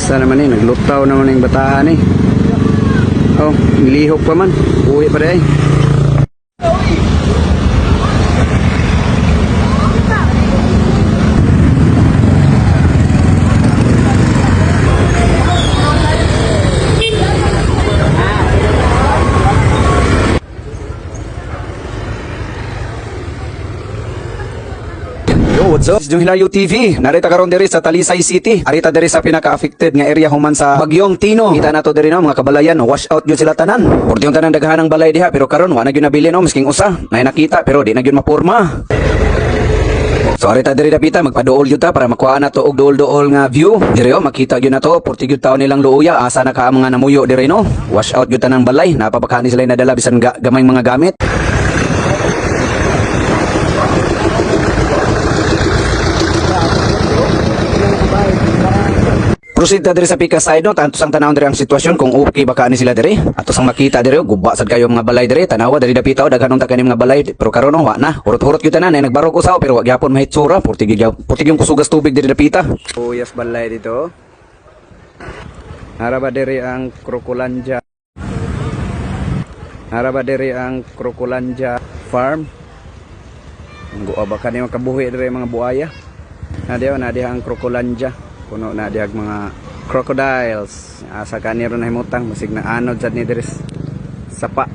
Asa naman eh, naglutaw naman yung bataan eh. Oh, nilihok pa man. Uwi pa rin. Yo, what's up? Yung Hilario TV. Narita karon diri sa Talisay City. Arita diri sa pinaka-affected nga area human sa Bagyong Tino. Kita nato diri no mga kabalayan, wash out gyud sila tanan. Porti yung tanan daghan ng balay diha pero karon wa na gyud nabili no misking usa. Nay nakita pero di na gyud mapurma. So arita diri dapita magpaduol gyud ta para makuha na to og duol-duol nga view. Diri oh makita gyud na to porti gyud taon nilang luuya asa na ka mga namuyo diri no. Wash out gyud tanang balay. Napapakani sila nadala bisan gamay mga gamit. Proceed ta diri sa pika side no, tantos ang tanawon diri ang sitwasyon kung okay ba kaani sila diri. Atos ang makita diri guba sad kayo mga balay diri, tanawa diri dapita daghanon ta kani mga balay pero karon no wa na. Hurot-hurot gyud tanan ay nagbarog usaw pero wa gyapon mahitsura, portig yung kusugas tubig diri dapita. Uyas balay dito. Araba diri ang Crocolanja. Araba diri ang Crocolanja farm. Guba ba kani makabuhi diri mga buaya. Na diha ang Crocolanja. Puno na diag mga crocodiles asa kaniro na himutang masig na anod sad ni diri sapa.